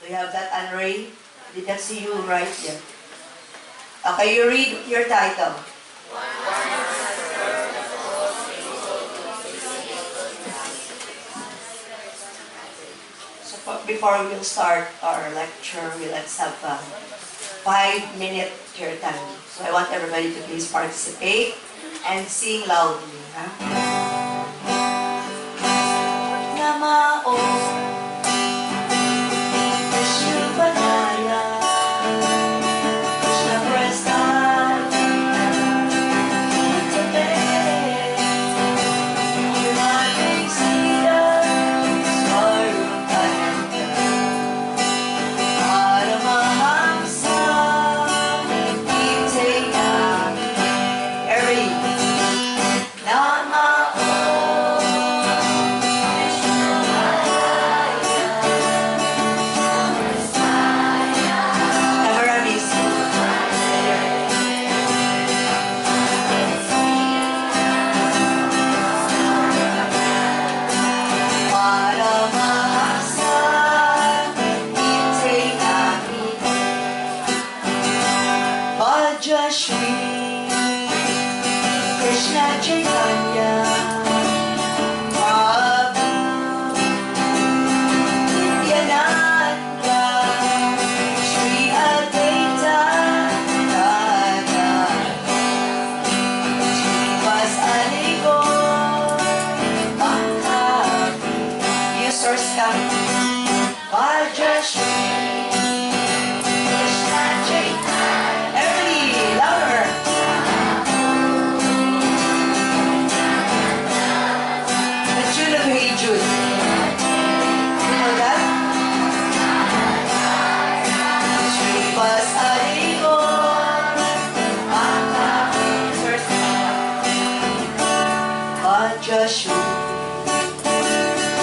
We have that, Anne-Ray. Didn't see you right yet. Okay, you read your title. So before we will start our lecture, let's have a 5-minute care time. So I want everybody to please participate and sing loudly. Namao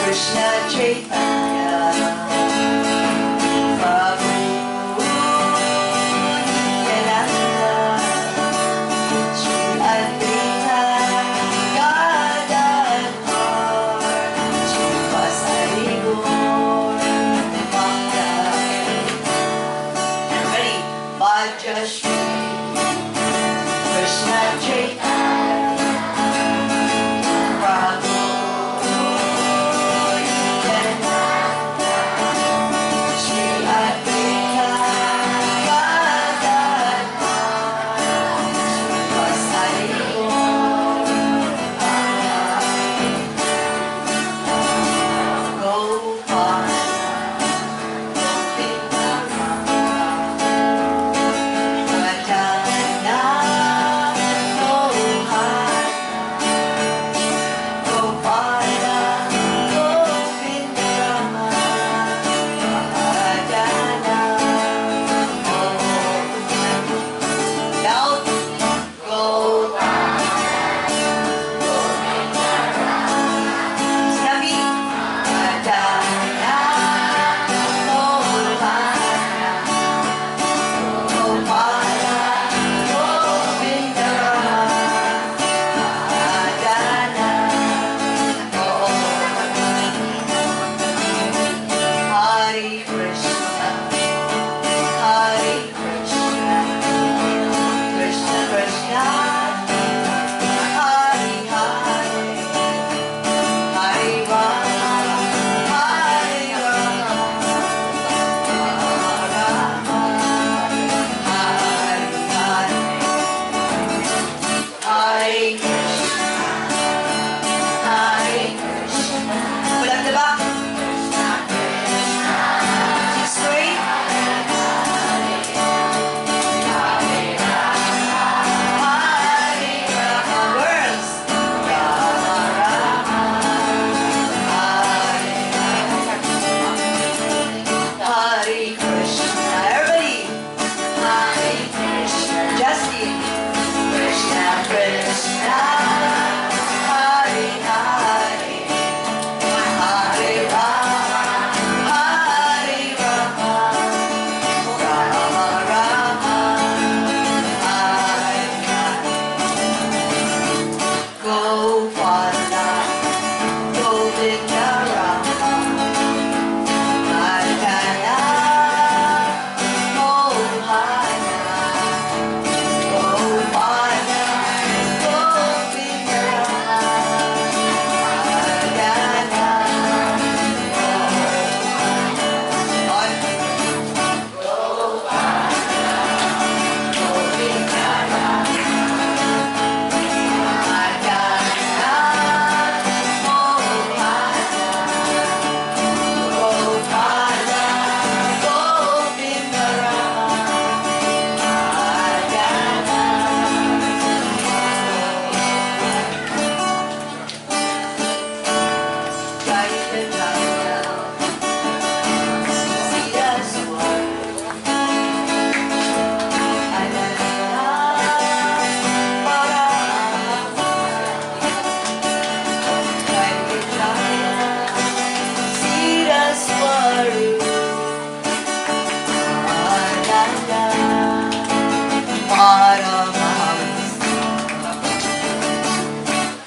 Krishna Chaitanya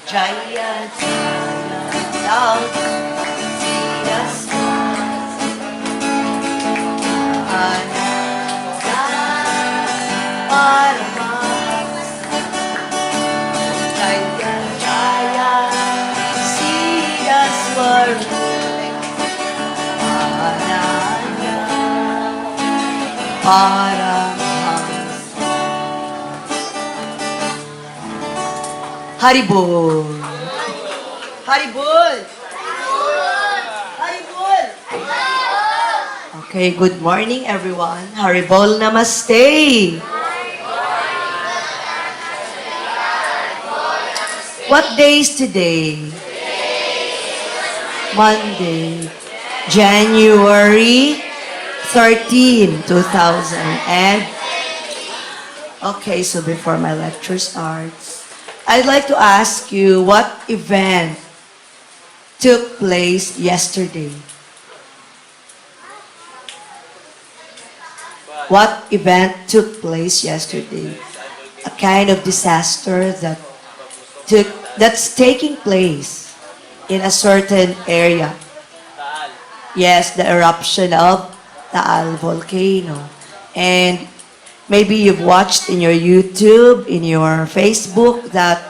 Jaya, Jaya, loud, see us, Ananda, Paramas, Jaya, Jaya, see us, Ananda, Paramas. Haribol! Haribol! Haribol! Okay, good morning everyone. Haribol Namaste! What day is today? Monday, January 13, 2000. Okay, so before my lecture starts, I'd like to ask you what event took place yesterday? What event took place yesterday? A kind of disaster that's taking place in a certain area. Yes, the eruption of Taal volcano. And maybe you've watched in your YouTube, in your Facebook, that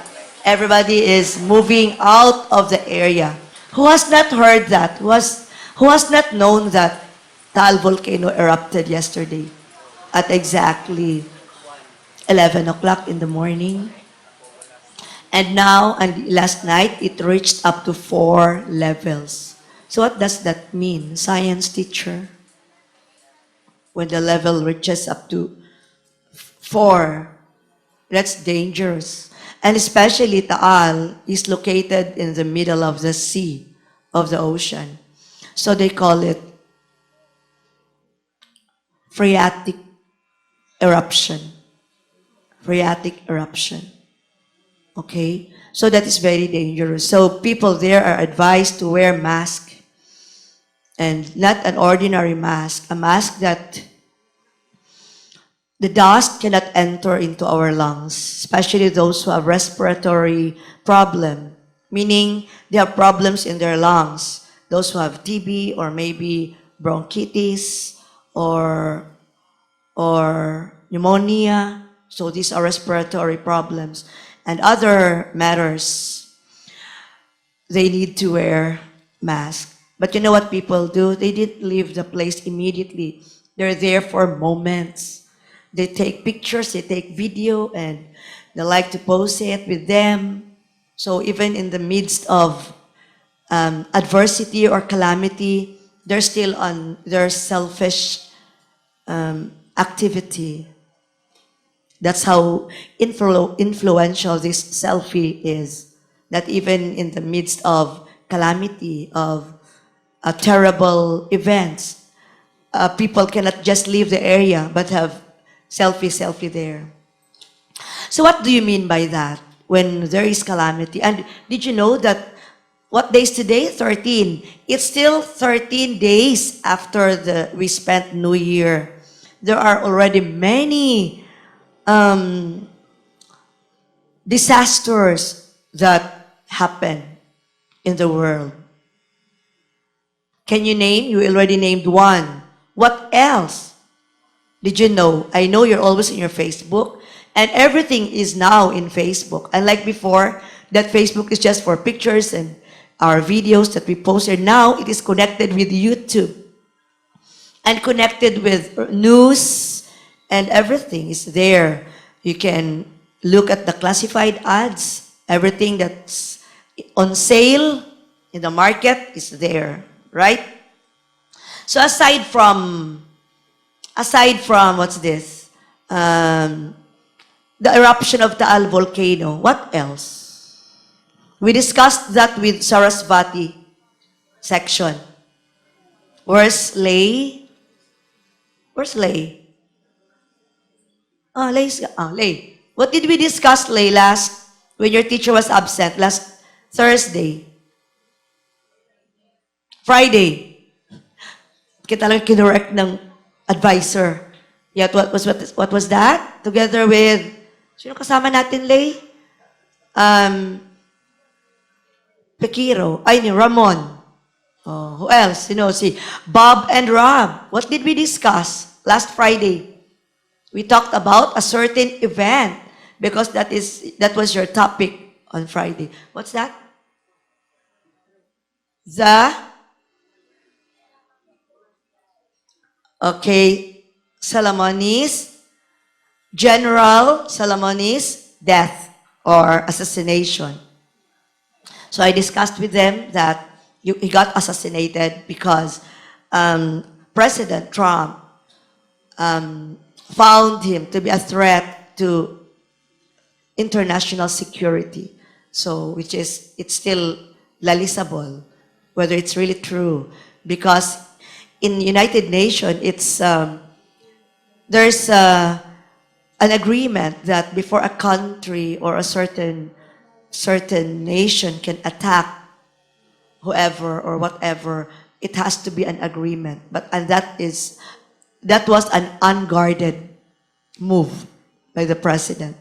everybody is moving out of the area. Who has not heard that? Who has not known that Taal volcano erupted yesterday at exactly 11 o'clock in the morning? And now, and last night, it reached up to 4 levels. So what does that mean, science teacher? When the level reaches up to 4, that's dangerous. And especially Taal is located in the middle of the sea, of the ocean. So they call it phreatic eruption. Phreatic eruption. Okay? So that is very dangerous. So people there are advised to wear masks. And not an ordinary mask, a mask that the dust cannot enter into our lungs, especially those who have respiratory problem, meaning they have problems in their lungs. Those who have TB or maybe bronchitis or pneumonia. So these are respiratory problems. And other matters, they need to wear masks. But you know what people do? They didn't leave the place immediately. They're there for moments. They take pictures, they take video, and they like to post it with them. So even in the midst of adversity or calamity, they're still on their selfish activity. That's how influential this selfie is. That even in the midst of calamity, of terrible events, people cannot just leave the area but have selfie there. So what do you mean by that when there is calamity? And did you know that what day is today? 13. It's still 13 days after we spent New Year. There are already many disasters that happen in the world. Can you name? You already named one. What else? Did you know? I know you're always in your Facebook, and everything is now in Facebook. Unlike before, that Facebook is just for pictures and our videos that we posted. Now it is connected with YouTube and connected with news, and everything is there. You can look at the classified ads. Everything that's on sale in the market is there, right? So aside from what's this? The eruption of Taal volcano, what else? We discussed that with Sarasvati section. Where's Lay? Where's Lay? Lay. What did we discuss, Lay, when your teacher was absent, last Thursday? Friday. Kita lang kinorek ng advisor. Yet what was that? Together with, sino kasama natin, Lay? Pekiro, ay ni Ramon. Oh, who else? You know, si Bob and Rob. What did we discuss last Friday? We talked about a certain event because that was your topic on Friday. What's that? The okay, Salamonis, General Salamonis death or assassination. So I discussed with them that he got assassinated because President Trump found him to be a threat to international security. So, which is, it's still lalisable, whether it's really true. Because in United Nations, there's an agreement that before a country or a certain nation can attack whoever or whatever, it has to be an agreement. And that was an unguarded move by the president.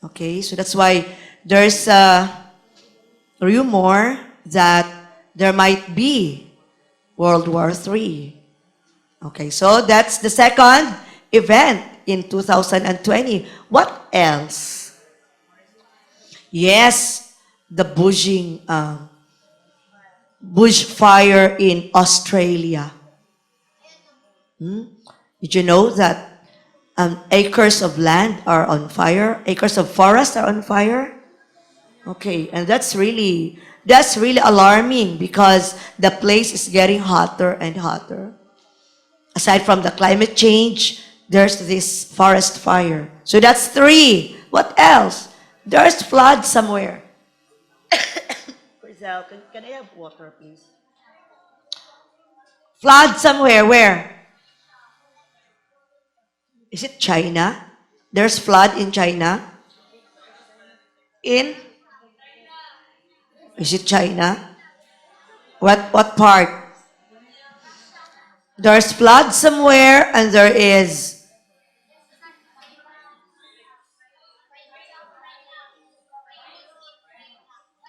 Okay, so that's why there's a rumor that there might be World War III. Okay, so that's the second event in 2020. What else? Yes, the bushfire in Australia. Did you know that acres of land are on fire? Acres of forest are on fire? Okay, and that's really alarming because the place is getting hotter and hotter. Aside from the climate change, there's this forest fire. So that's 3. What else? There's flood somewhere. Can I have water, please? Flood somewhere. Where? Is it China? There's flood in China? Is it China? What part? There's flood somewhere and there is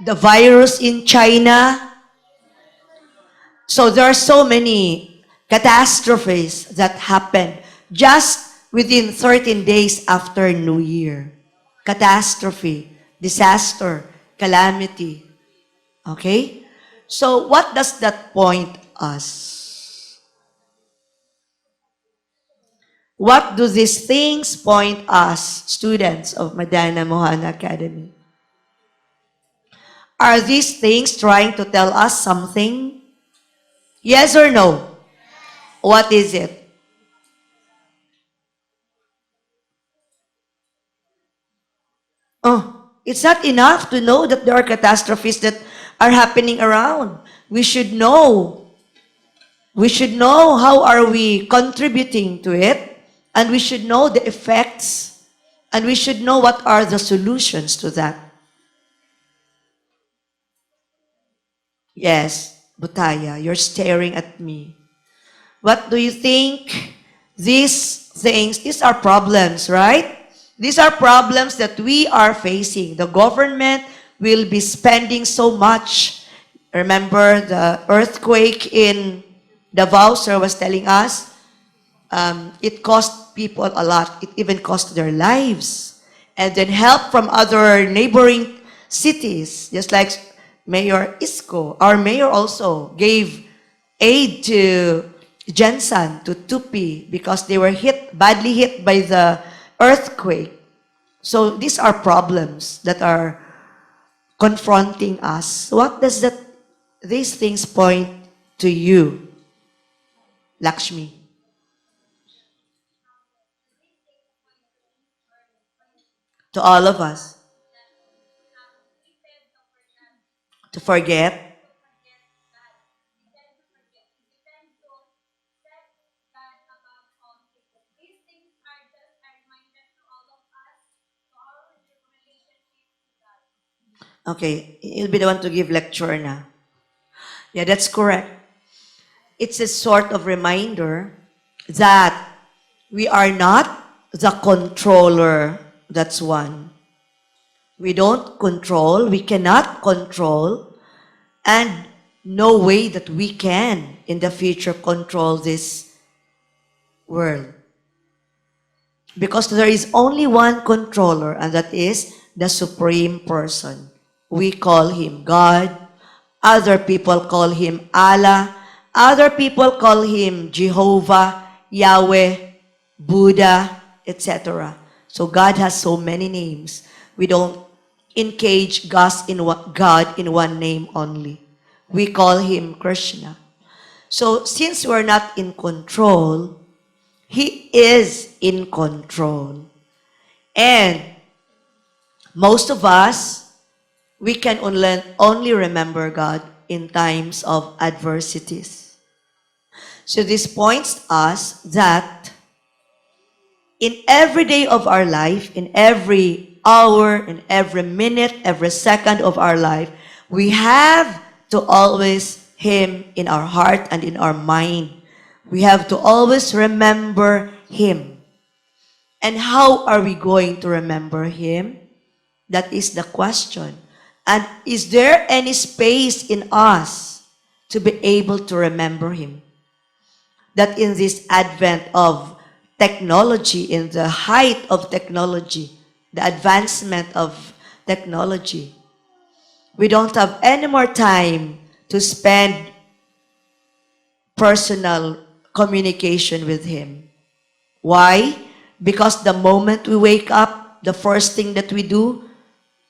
the virus in China. So there are so many catastrophes that happen just within 13 days after New Year. Catastrophe, disaster, calamity. Okay? So what does that point us? What do these things point us, students of Madana Mohana Academy? Are these things trying to tell us something? Yes or no? What is it? Oh, it's not enough to know that there are catastrophes that are happening around. We should know. We should know how are we contributing to it, and we should know the effects, and we should know what are the solutions to that. Yes, Butaya, you're staring at me. What do you think? These are problems, right? These are problems that we are facing. The government will be spending so much. Remember the earthquake in Davao, sir was telling us, it cost people a lot. It even cost their lives. And then help from other neighboring cities, just like Mayor Isko. Our mayor also gave aid to Jensen, to Tupi, because they were badly hit by the earthquake. So these are problems that are confronting us. What does these things point to you, Lakshmi? To all of us. To forget. Okay, you'll be the one to give lecture na. Yeah, that's correct. It's a sort of reminder that we are not the controller. That's one. We don't control, we cannot control And no way that we can, in the future, control this world. Because there is only one controller, and that is the Supreme Person. We call him God. Other people call him Allah. Other people call him Jehovah, Yahweh, Buddha, etc. So God has so many names. We don't engage God in one name only. We call him Krishna. So since we're not in control, he is in control. And most of us, we can only remember God in times of adversities. So this points us that in every day of our life, in every hour, in every minute, every second of our life, we have to always Him in our heart and in our mind. We have to always remember Him. And how are we going to remember Him? That is the question. And is there any space in us to be able to remember Him? That in this advent of technology, in the height of technology, the advancement of technology, we don't have any more time to spend personal communication with Him. Why? Because the moment we wake up, the first thing that we do,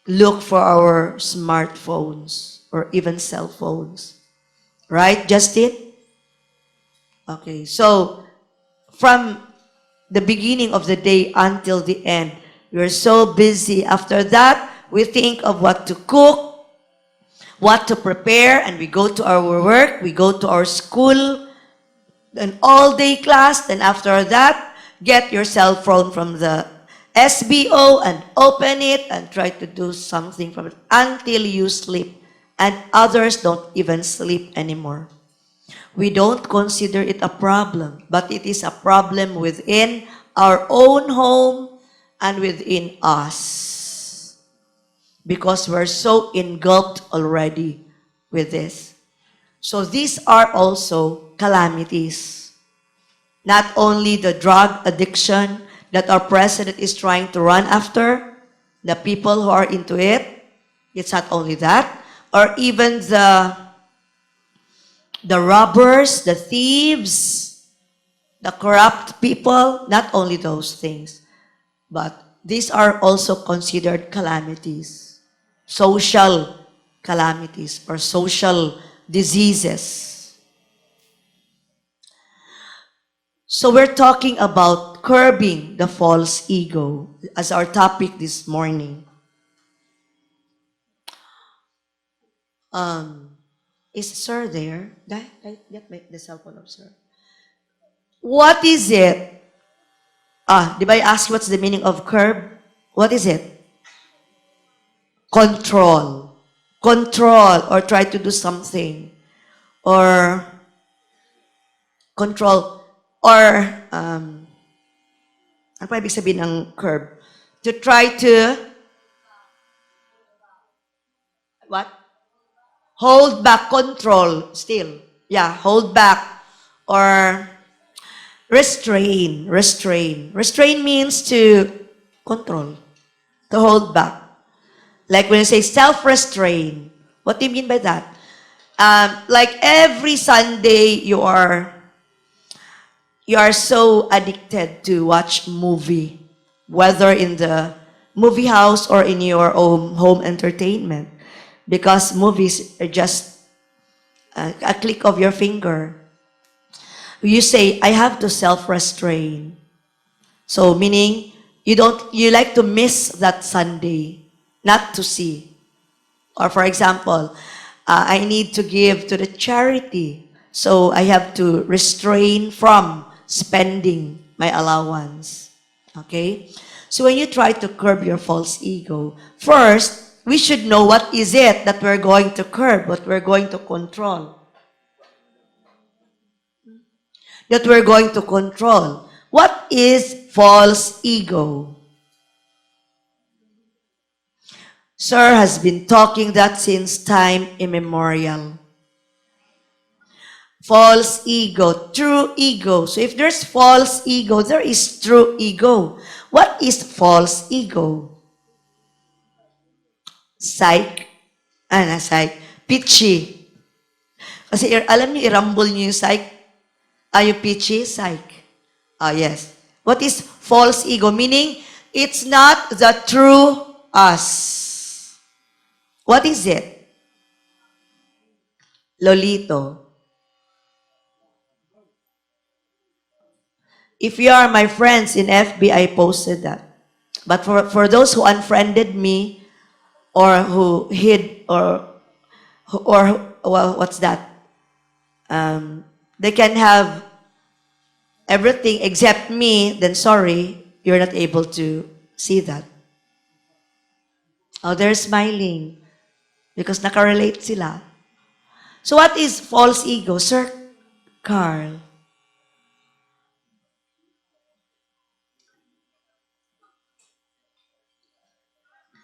look for our smartphones or even cell phones. Right, Justin? Okay, so from the beginning of the day until the end, we're so busy. After that, we think of what to cook, what to prepare, and we go to our work, we go to our school, an all-day class, and after that, get your cell phone from the SBO and open it and try to do something from it until you sleep. And others don't even sleep anymore. We don't consider it a problem, but it is a problem within our own home and within us. Because we're so engulfed already with this. So these are also calamities. Not only the drug addiction that our president is trying to run after, the people who are into it, it's not only that, or even the robbers, the thieves, the corrupt people, not only those things, but these are also considered calamities, social calamities or social diseases. So we're talking about curbing the false ego as our topic this morning. Is Sir there? Get the cell phone of Sir. What is it? Did I ask what's the meaning of curb? What is it? Control. Control or try to do something. Or control. Or, ano pa ibig sabihin ng curb? To try to, what? Hold back, control, still. Yeah, hold back. Or restrain, restrain. Restrain means to control, to hold back. Like when you say self-restrain, what do you mean by that? Like every Sunday, you are so addicted to watch movie, whether in the movie house or in your own home entertainment, because movies are just a click of your finger. You say, I have to self-restrain. So meaning, you like to miss that Sunday, not to see. Or for example, I need to give to the charity. So I have to restrain from spending my allowance. Okay? So when you try to curb your false ego, first, we should know what is it that we're going to curb, what we're going to control. That we're going to control. What is false ego? Sir has been talking that since time immemorial. False ego, true ego. So if there's false ego, there is true ego. What is false ego? Psych. Psych. Pitchy. Kasi alam niyo, i-rumble niyo yung psych. Yung pitchy? Psych. Yes. What is false ego? Meaning, it's not the true us. What is it? Lolito. If you are my friends in FB, I posted that. But for those who unfriended me, or who hid, or well, what's that? They can have everything except me, then sorry, you're not able to see that. Oh, they're smiling because nakarelate sila. So what is false ego, Sir Carl?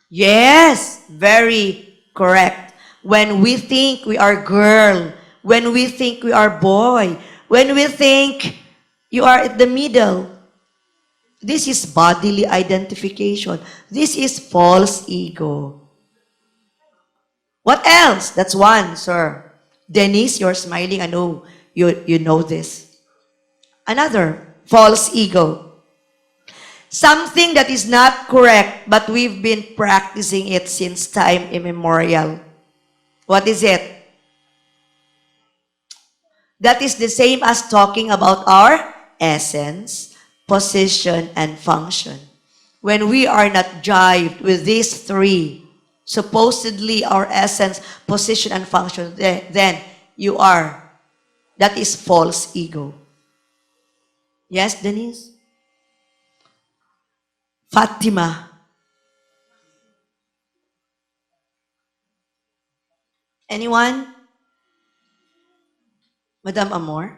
Yes, very correct. When we think we are girl, when we think we are boy, when we think you are at the middle, this is bodily identification. This is false ego. What else? That's one, sir. Denise, you're smiling. I know you know this. Another, false ego. Something that is not correct, but we've been practicing it since time immemorial. What is it? That is the same as talking about our essence, position, and function. When we are not jived with these three, supposedly our essence, position, and function, then you are. That is false ego. Yes, Denise? Fatima. Anyone? Madam Amor?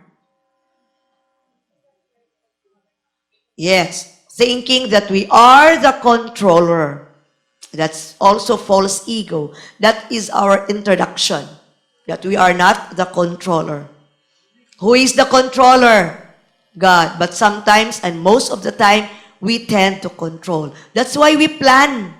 Yes. Thinking that we are the controller. That's also false ego. That is our introduction. That we are not the controller. Who is the controller? God. But sometimes, and most of the time, we tend to control. That's why we plan.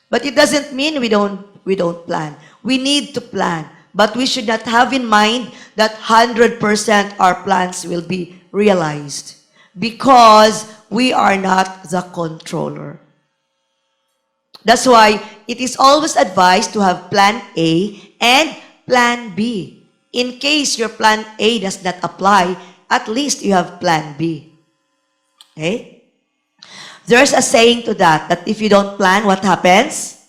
But it doesn't mean we don't plan. We need to plan. But we should not have in mind that 100% our plans will be realized. Because we are not the controller. That's why it is always advised to have plan A and plan B. In case your plan A does not apply, at least you have plan B. Okay? There's a saying to that if you don't plan, what happens?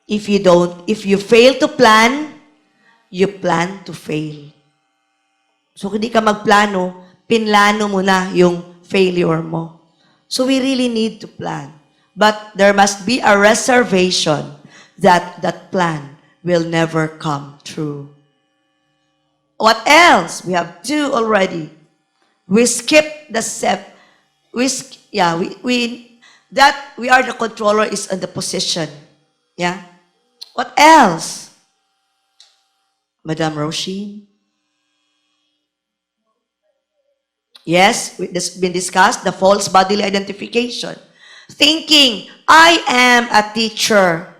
If you fail to plan, you plan to fail. So, hindi ka magplano, pinlano mo na yung failure mo. So, we really need to plan. But there must be a reservation that that plan will never come true. What else? We have two already. We skip the step. That we are the controller is on the position. Yeah? What else? Madam Roisin? Yes, it's been discussed, the false bodily identification. Thinking, I am a teacher.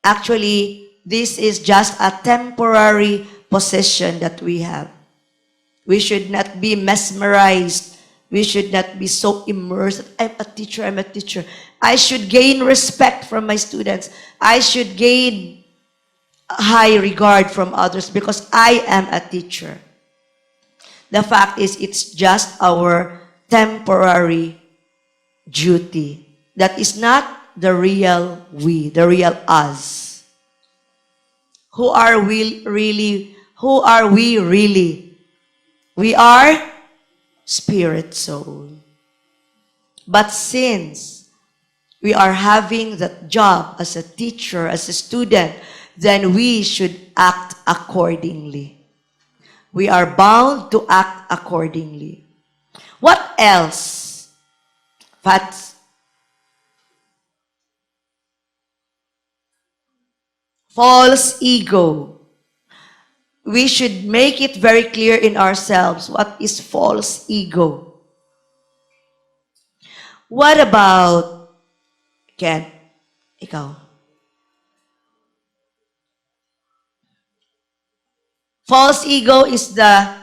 Actually, this is just a temporary position that we have. We should not be mesmerized. We should not be so immersed. I'm a teacher, I'm a teacher. I should gain respect from my students. I should gain high regard from others because I am a teacher. The fact is, it's just our temporary duty. That is not the real we, the real us. Who are we really? Who are we really? We are spirit soul. But since we are having that job as a teacher, as a student, then we should act accordingly. We are bound to act accordingly. What else? Fats? False ego. We should make it very clear in ourselves what is false ego. What about, Ken, ikaw? False ego is the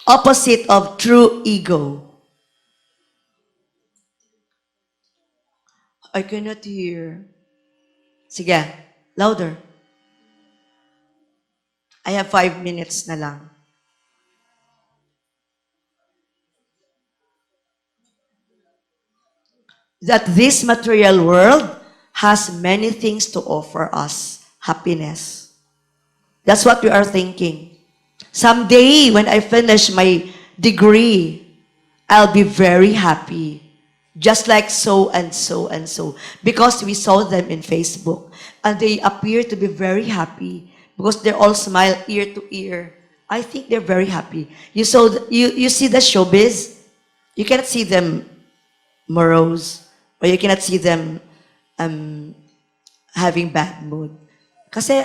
opposite of true ego. I cannot hear. Sige, louder. I have 5 minutes na lang. That this material world has many things to offer us. Happiness. That's what we are thinking. Someday, when I finish my degree, I'll be very happy. Just like so and so and so. Because we saw them in Facebook. And they appear to be very happy. Because they all smile ear to ear. I think they're very happy. You see the showbiz? You cannot see them morose. Or you cannot see them having bad mood. Kasi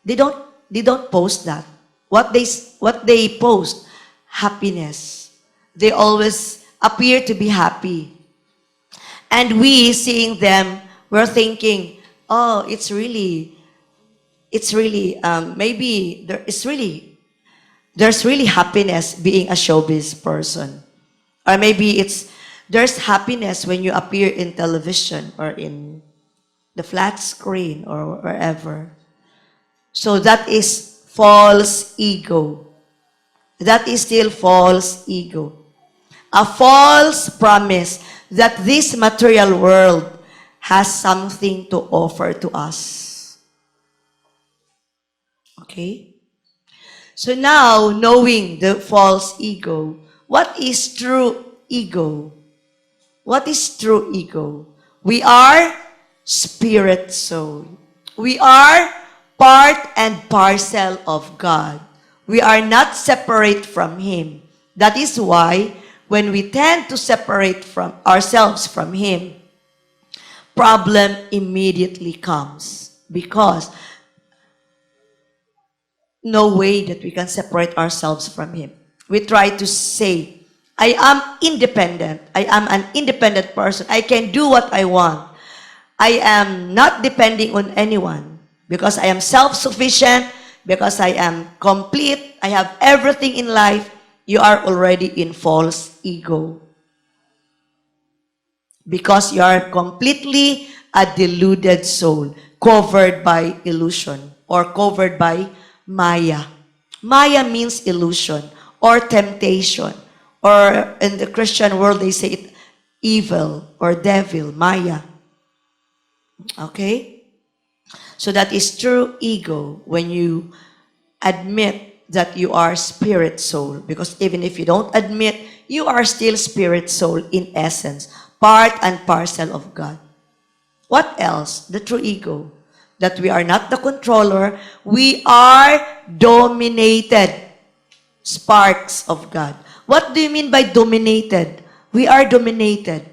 they don't post that. What they post, happiness. They always appear to be happy. And we, seeing them, we're thinking, oh, maybe there's really happiness being a showbiz person. Or maybe there's happiness when you appear in television or in the flat screen or wherever. So that is false ego. That is still false ego. A false promise that this material world has something to offer to us. Okay? So now, knowing the false ego, what is true ego? What is true ego? We are spirit soul. We are part and parcel of God. We are not separate from Him. That is why when we tend to separate from ourselves from Him, problem immediately comes because no way that we can separate ourselves from Him. We try to say, I am independent. I am an independent person. I can do what I want. I am not depending on anyone because I am self-sufficient, because I am complete. I have everything in life. You are already in false ego. Because you are completely a deluded soul, covered by illusion or covered by Maya. Maya means illusion or temptation. Or in the Christian world, they say it evil or devil, Maya. Okay? So that is true ego when you admit that you are spirit soul. Because even if you don't admit, you are still spirit soul in essence, part and parcel of God. What else? The true ego. That we are not the controller, we are dominated sparks of God. What do you mean by dominated? We are dominated.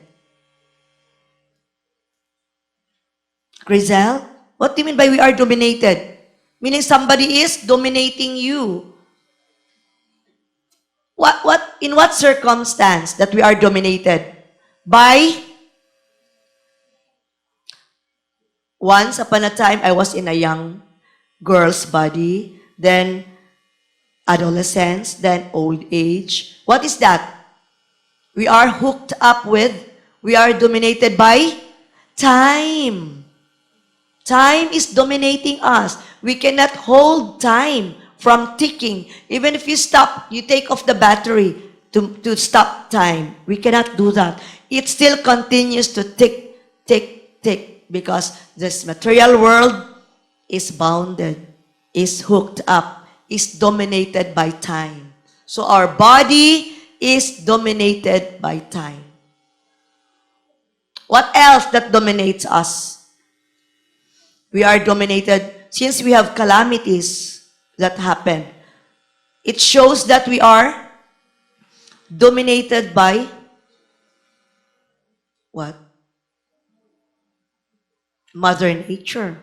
Grizel, what do you mean by we are dominated? Meaning somebody is dominating you. In what circumstance that we are dominated? By, once upon a time, I was in a young girl's body, then adolescence, then old age. What is that? We are hooked up with, we are dominated by time. Time is dominating us. We cannot hold time from ticking. Even if you stop, you take off the battery to stop time. We cannot do that. It still continues to tick, tick, tick because this material world is bounded, is hooked up, is dominated by time. So our body is dominated by time. What else that dominates us? We are dominated since we have calamities that happen. It shows that we are dominated by what? Mother Nature.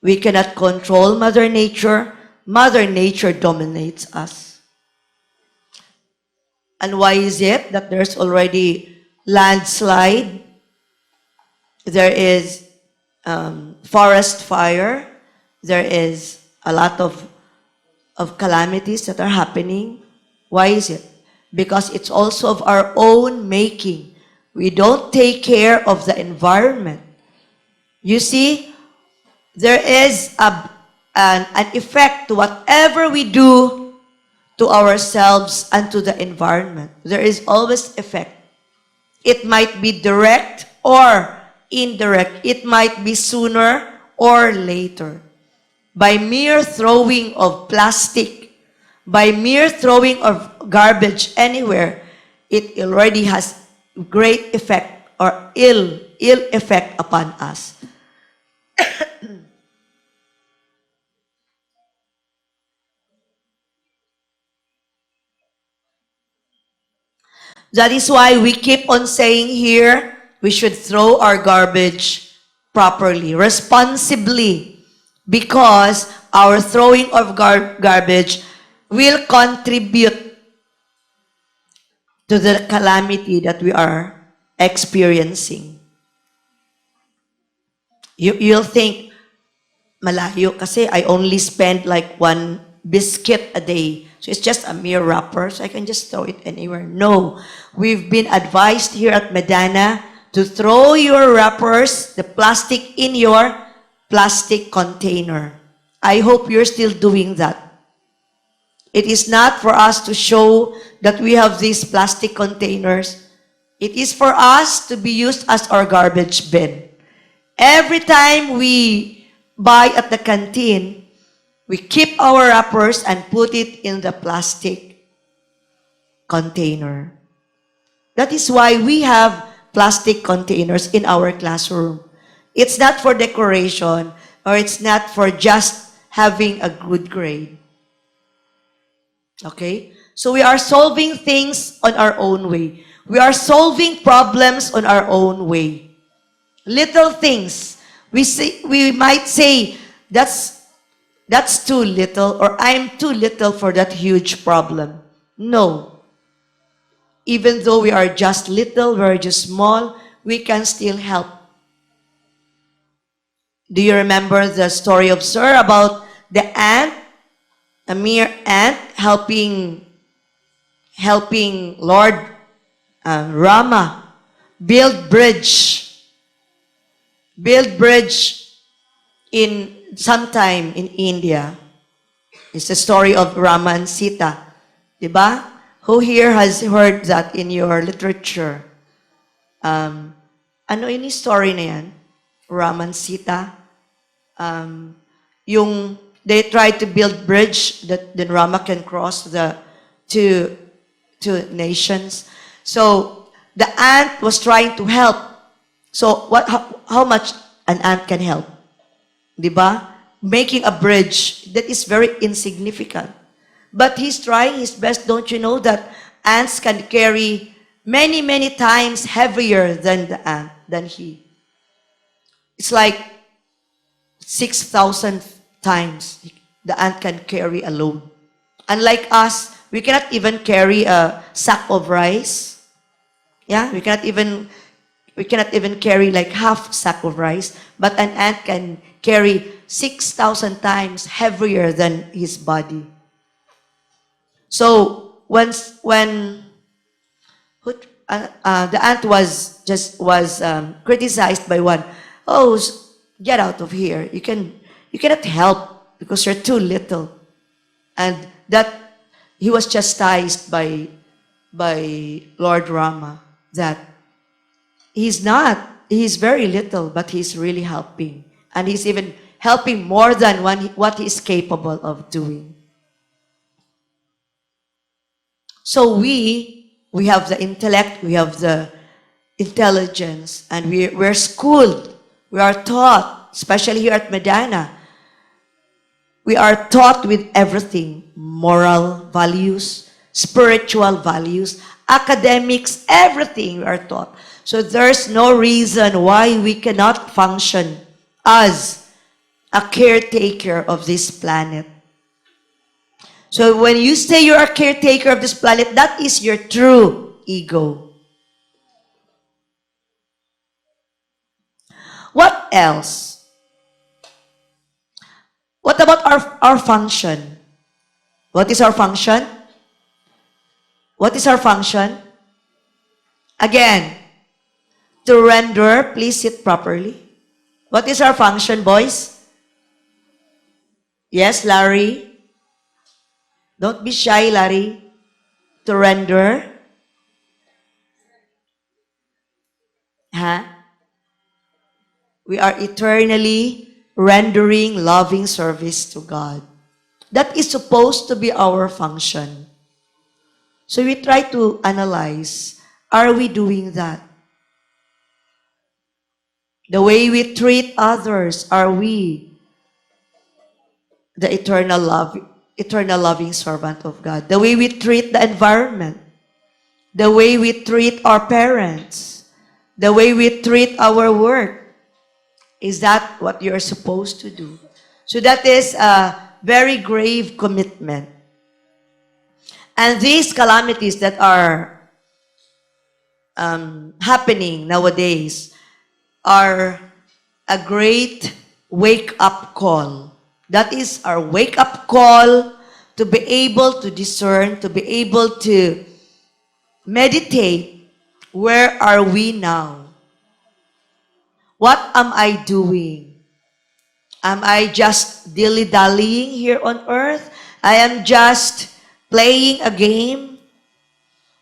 We cannot control Mother Nature. Mother Nature dominates us. And why is it that there's already landslide? There is forest fire. There is a lot of calamities that are happening. Why is it? Because it's also of our own making. We don't take care of the environment. You see, there is an effect to whatever we do to ourselves and to the environment. There is always effect. It might be direct or indirect. It might be sooner or later. By mere throwing of plastic, by mere throwing of garbage anywhere, it already has great effect or ill effect upon us. That is why we keep on saying here, we should throw our garbage properly, responsibly, because our throwing of garbage will contribute to the calamity that we are experiencing. You'll think, malayo kasi I only spend like one biscuit a day. So it's just a mere wrapper, so I can just throw it anywhere. No. We've been advised here at Madana to throw your wrappers, the plastic, in your plastic container. I hope you're still doing that. It is not for us to show that we have these plastic containers. It is for us to be used as our garbage bin. Every time we buy at the canteen, we keep our wrappers and put it in the plastic container. That is why we have plastic containers in our classroom. It's not for decoration, or it's not for just having a good grade. Okay? So we are solving things on our own way. We are solving problems on our own way. Little things. We might say, that's too little, or I'm too little for that huge problem. No. Even though we are just little, we're just small, we can still help. Do you remember the story of Sir about the ant, a mere ant, helping Lord Rama build bridge in sometime in India? It's the story of Rama and Sita. Diba? Who here has heard that in your literature? Ano yung story na yan? Rama and Sita. They tried to build bridge that then Rama can cross the two nations. So the ant was trying to help. So how much an ant can help? Diba? Making a bridge that is very insignificant. But he's trying his best. Don't you know that ants can carry many, many times heavier than he? It's like 6,000 times the ant can carry alone. Unlike us, we cannot even carry a sack of rice. Yeah, we cannot even carry like half sack of rice, but an ant can carry 6,000 times heavier than his body. So when the ant was criticized by one, oh, get out of here! You cannot help because you're too little, and that he was chastised by Lord Rama that he's very little, but he's really helping. And he's even helping more than what he is capable of doing. So we have the intellect, we have the intelligence, and we're schooled. We are taught, especially here at Madana, we are taught with everything. Moral values, spiritual values, academics, everything we are taught. So there's no reason why we cannot function as a caretaker of this planet. So when you say you're a caretaker of this planet, that is your true ego. What else? What about our function? What is our function? What is our function? Again, to render, please sit properly. What is our function, boys? Yes, Larry? Don't be shy, Larry. To render. Huh? We are eternally rendering loving service to God. That is supposed to be our function. So we try to analyze, are we doing that? The way we treat others, are we the eternal loving servant of God? The way we treat the environment, the way we treat our parents, the way we treat our work, is that what you're supposed to do? So that is a very grave commitment. And these calamities that are happening nowadays are a great wake-up call. That is our wake-up call to be able to discern, to be able to meditate. Where are we now? What am I doing? Am I just dilly-dallying here on earth? I am just playing a game?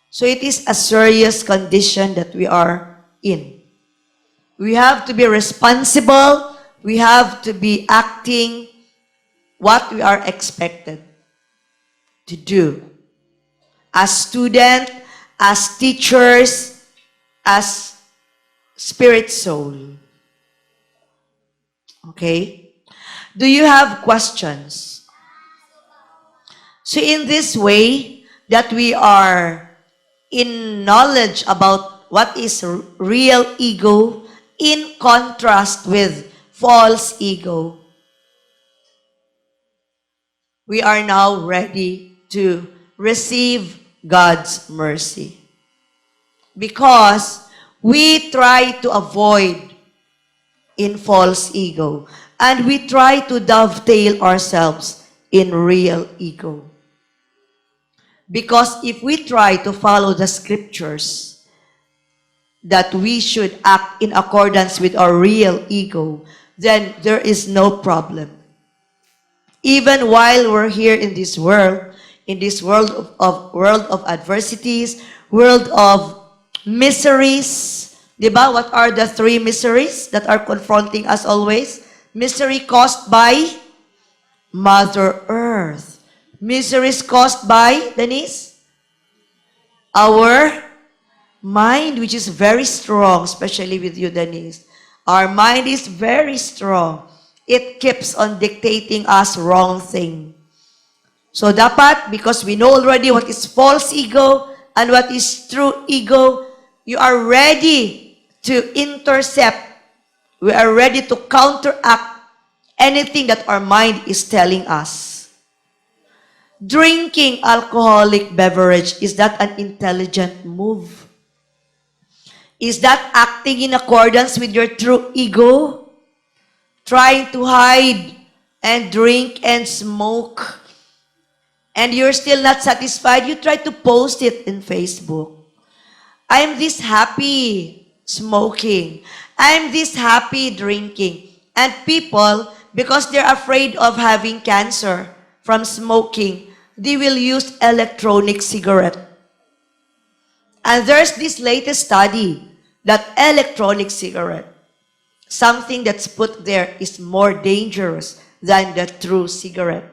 So it is a serious condition that we are in. We have to be responsible. We have to be acting what we are expected to do. As students, as teachers, as spirit soul. Okay? Do you have questions? So in this way, that we are in knowledge about what is real ego in contrast with false ego, we are now ready to receive God's mercy. Because we try to avoid in false ego, and we try to dovetail ourselves in real ego. Because if we try to follow the scriptures that we should act in accordance with our real ego, then there is no problem. Even while we're here in this world of adversities, world of miseries. Diba? What are the three miseries that are confronting us always? Misery caused by Mother Earth. Miseries caused by, Denise? Our mind, which is very strong, especially with you, Denise. Our mind is very strong. It keeps on dictating us wrong thing. So dapat, because we know already what is false ego and what is true ego, you are ready to intercept. We are ready to counteract anything that our mind is telling us. Drinking alcoholic beverage, is that an intelligent move? Is that acting in accordance with your true ego? Trying to hide and drink and smoke, and you're still not satisfied, you try to post it in Facebook. I'm this happy smoking. I'm this happy drinking. And people, because they're afraid of having cancer from smoking, they will use electronic cigarette. And there's this latest study that electronic cigarette, something that's put there, is more dangerous than the true cigarette.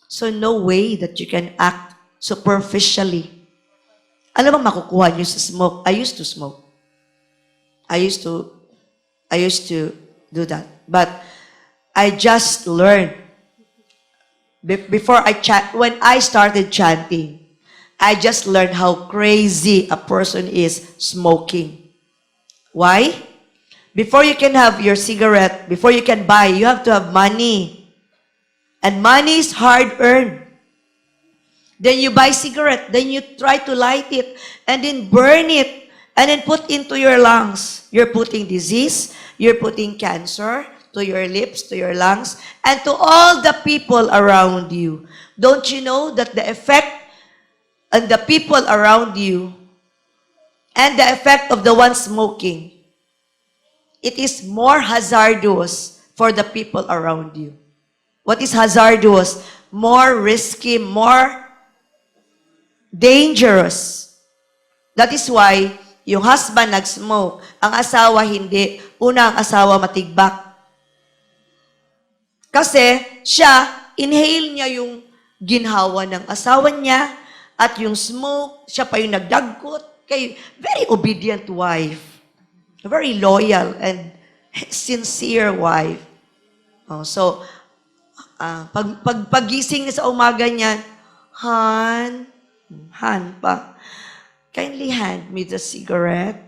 So no way that you can act superficially. Ano bang makukuha niyo sa smoke? I used to smoke. I used to do that. But I just learned when I started chanting, I just learned how crazy a person is smoking. Why? Before you can have your cigarette, before you can buy, you have to have money. And money is hard-earned. Then you buy cigarette, then you try to light it, and then burn it, and then put into your lungs. You're putting disease, you're putting cancer to your lips, to your lungs, and to all the people around you. Don't you know that the effect on the people around you and the effect of the one smoking, it is more hazardous for the people around you. What is hazardous? More risky, more dangerous. That is why yung husband nag-smoke, ang asawa hindi. Una, ang asawa matigbak. Kasi siya, inhale niya yung ginhawa ng asawa niya at yung smoke, siya pa yung nagdagkot. Kay very obedient wife. Very loyal and sincere wife. Oh, so, pagising niya sa umaga niya, Han pa, kindly hand me the cigarette.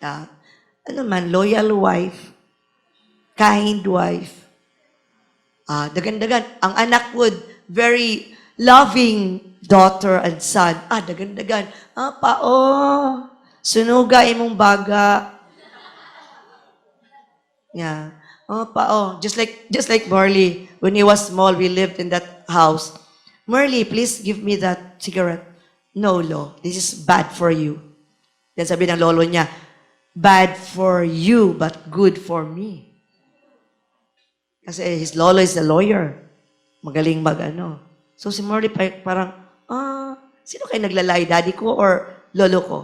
Ano man, loyal wife, kind wife. Dagan-dagan. Ang anak would, very loving daughter and son. Dagan-dagan. Sunuga imong baga. Yeah. Just like Marley, when he was small, we lived in that house. Marley, please give me that cigarette. No, Lo, this is bad for you. Then sabi ng lolo niya, bad for you, but good for me. Kasi his lolo is a lawyer. Magaling mag-ano. So si Marley parang, sino kayo naglalay, daddy ko or lolo ko?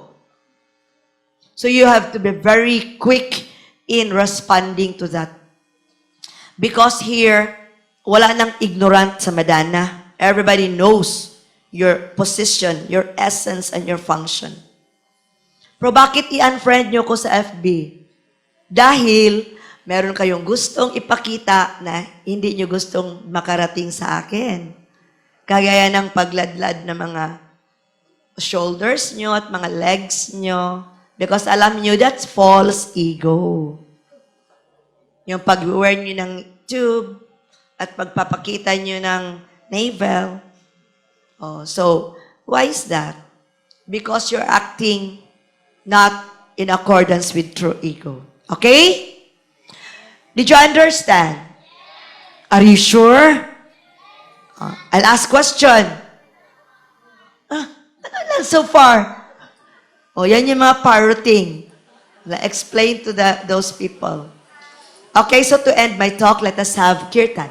So you have to be very quick in responding to that. Because here, wala nang ignorant sa Madana. Everybody knows your position, your essence, and your function. Pero bakit i-unfriend nyo ko sa FB? Dahil meron kayong gustong ipakita na hindi nyo gustong makarating sa akin. Kagaya ng pagladlad ng mga shoulders nyo at mga legs nyo. Because alam nyo, that's false ego. Yung pag-wear nyo ng tube at pagpapakita nyo ng navel. So, why is that? Because you're acting not in accordance with true ego. Okay? Did you understand? Are you sure? I'll ask question. Ano lang so far? Yan yung mga parroting. Explain to those people. Okay, so to end my talk, let us have kirtan.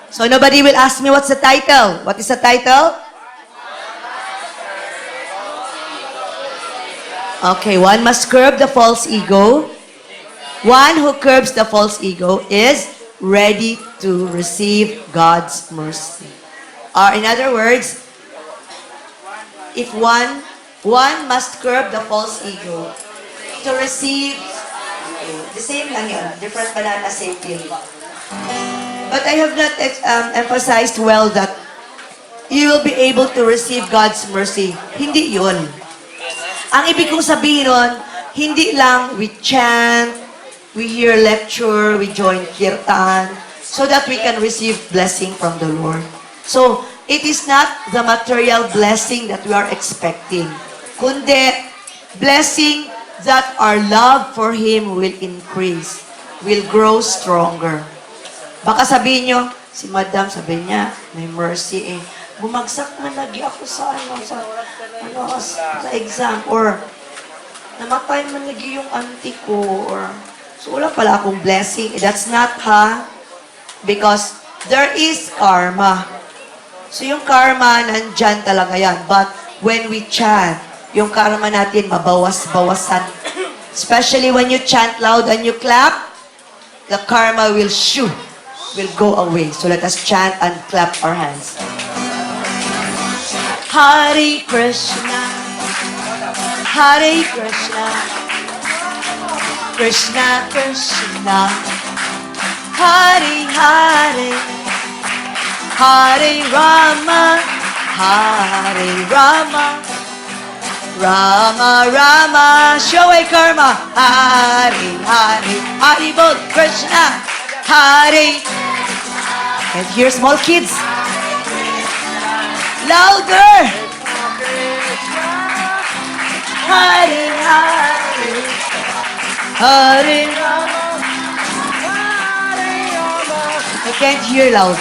So nobody will ask me what's the title. What is the title? Okay, one must curb the false ego. One who curbs the false ego is ready to receive God's mercy. Or in other words, if one must curb the false ego to receive, the same lang yun, different banana, same thing. But I have not emphasized well that you will be able to receive God's mercy. Hindi yun. Ang ibig kong sabihin nun, hindi lang we chant, we hear lecture, we join kirtan, so that we can receive blessing from the Lord. So, it is not the material blessing that we are expecting, kundi blessing that our love for Him will increase, will grow stronger. Baka sabihin nyo, si Madam, sabi niya, may mercy eh. Bumagsak man lagi ako sa exam, or namatay man lagi yung auntie ko, or so wala pala akong blessing. That's not because there is karma. So yung karma, nandyan talaga yan. But when we chant, yung karma natin mabawas-bawasan. Especially when you chant loud and you clap, the karma will go away. So let us chant and clap our hands. Hare Krishna, Hare Krishna, Krishna Krishna, Hare Hare, Hare Rama, Hare Rama, Rama Rama Shoei Karma Hari Hari Hari Bol Krishna Hari. And here small kids. Louder. Hari Hari Hari Rama. I can't hear loud.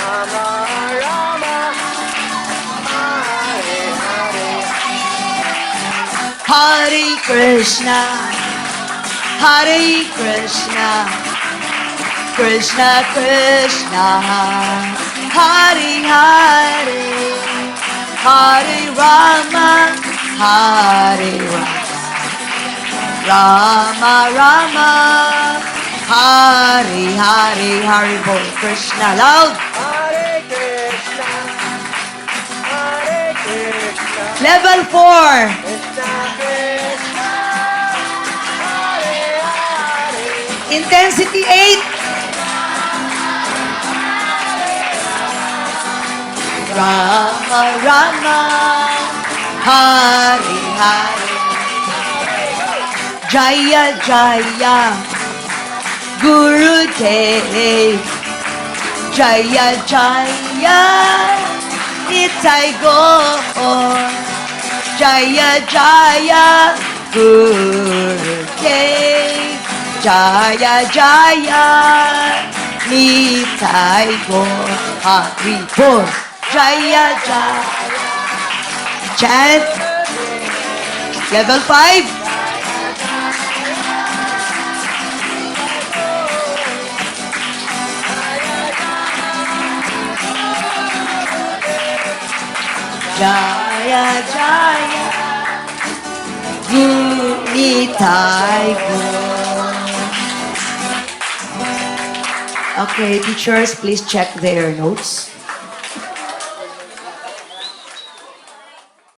Hare Krishna, Hare Krishna, Krishna Krishna, Hare Hare, Hare Rama, Hare Rama, Rama Rama, Hare Hare, Hare Bol Krishna, loud. Hare Krishna, Hare Krishna, Level 4. Krishna Krishna, Hare Hare, Intensity 8. Rama Rama Hari Hari Jaya Jaya Guru Dev Jaya Jaya Nitai Gaur Jaya Jaya Guru Dev Jaya Jaya Nitai Gaur Hari Bol Jaya Jaya. Chant. Level 5. Jaya Jaya Nitai Gaur. Okay, teachers, please check their notes.